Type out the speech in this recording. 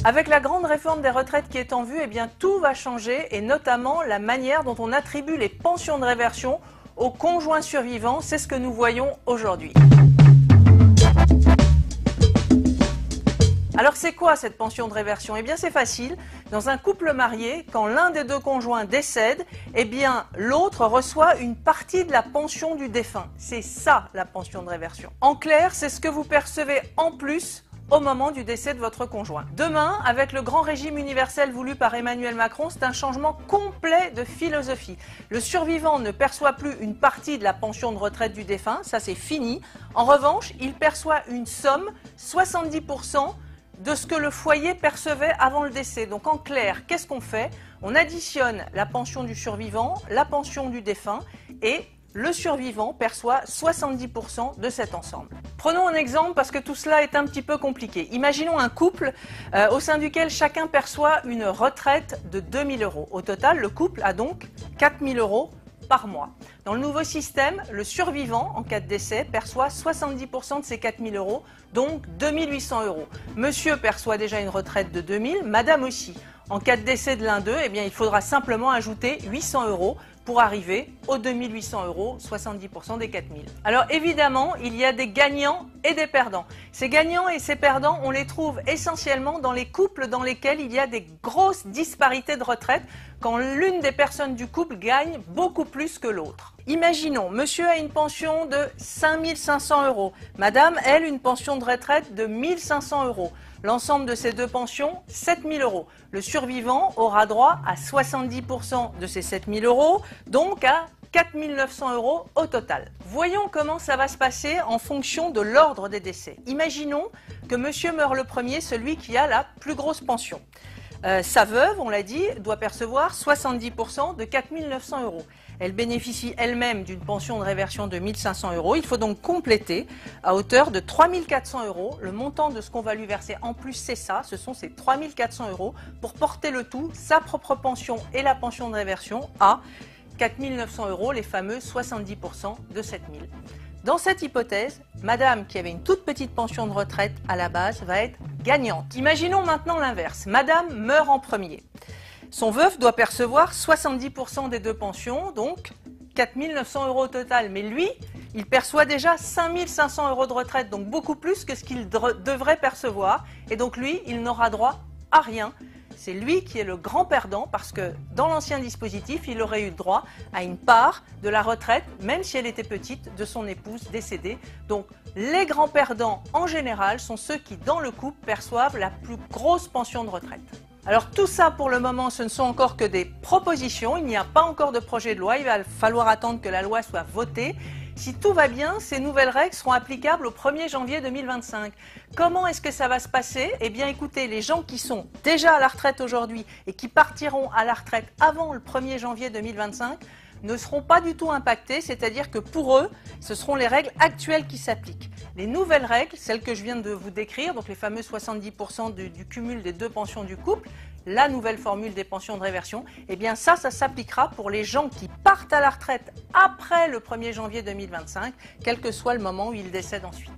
Avec la grande réforme des retraites qui est en vue, eh bien tout va changer et notamment la manière dont on attribue les pensions de réversion aux conjoints survivants. C'est ce que nous voyons aujourd'hui. Alors c'est quoi cette pension de réversion? Eh bien c'est facile. Dans un couple marié, quand l'un des deux conjoints décède, eh bien l'autre reçoit une partie de la pension du défunt. C'est ça la pension de réversion. En clair, c'est ce que vous percevez en plus au moment du décès de votre conjoint. Demain, avec le grand régime universel voulu par Emmanuel Macron, c'est un changement complet de philosophie. Le survivant ne perçoit plus une partie de la pension de retraite du défunt, ça c'est fini. En revanche, il perçoit une somme, 70% de ce que le foyer percevait avant le décès. Donc en clair, qu'est-ce qu'on fait? On additionne la pension du survivant, la pension du défunt et le survivant perçoit 70% de cet ensemble. Prenons un exemple parce que tout cela est un petit peu compliqué. Imaginons un couple au sein duquel chacun perçoit une retraite de 2 000 €. Au total, le couple a donc 4 000 € par mois. Dans le nouveau système, le survivant, en cas de décès, perçoit 70% de ces 4 000 €, donc 2 800 €. Monsieur perçoit déjà une retraite de 2 000, madame aussi. En cas de décès de l'un d'eux, eh bien, il faudra simplement ajouter 800 € pour arriver aux 2 800 €, 70% des 4 000. Alors évidemment, il y a des gagnants et des perdants. Ces gagnants et ces perdants, on les trouve essentiellement dans les couples dans lesquels il y a des grosses disparités de retraite, quand l'une des personnes du couple gagne beaucoup plus que l'autre. Imaginons, monsieur a une pension de 5 500 €, madame, elle, une pension de retraite de 1 500 €. L'ensemble de ces deux pensions, 7 000 €. Le survivant aura droit à 70% de ces 7 000 €, donc à 4 900 € au total. Voyons comment ça va se passer en fonction de l'ordre des décès. Imaginons que monsieur meurt le premier, celui qui a la plus grosse pension. Sa veuve, on l'a dit, doit percevoir 70% de 4 900 €. Elle bénéficie elle-même d'une pension de réversion de 1 500 €. Il faut donc compléter à hauteur de 3 400 €. Le montant de ce qu'on va lui verser en plus, c'est ça, ce sont ces 3 400 € pour porter le tout, sa propre pension et la pension de réversion, à 4 900 €, les fameux 70% de 7 000. Dans cette hypothèse, madame, qui avait une toute petite pension de retraite à la base, va être gagnante. Imaginons maintenant l'inverse. Madame meurt en premier. Son veuf doit percevoir 70% des deux pensions, donc 4 900 € au total. Mais lui, il perçoit déjà 5 500 € de retraite, donc beaucoup plus que ce qu'il devrait percevoir. Et donc lui, il n'aura droit à rien. C'est lui qui est le grand perdant parce que dans l'ancien dispositif, il aurait eu droit à une part de la retraite, même si elle était petite, de son épouse décédée. Donc les grands perdants en général sont ceux qui, dans le couple, perçoivent la plus grosse pension de retraite. Alors tout ça pour le moment, ce ne sont encore que des propositions, il n'y a pas encore de projet de loi, il va falloir attendre que la loi soit votée. Si tout va bien, ces nouvelles règles seront applicables au 1er janvier 2025. Comment est-ce que ça va se passer? Eh bien écoutez, les gens qui sont déjà à la retraite aujourd'hui et qui partiront à la retraite avant le 1er janvier 2025 ne seront pas du tout impactés, c'est-à-dire que pour eux, ce seront les règles actuelles qui s'appliquent. Les nouvelles règles, celles que je viens de vous décrire, donc les fameux 70% du cumul des deux pensions du couple, la nouvelle formule des pensions de réversion, eh bien ça s'appliquera pour les gens qui partent à la retraite après le 1er janvier 2025, quel que soit le moment où ils décèdent ensuite.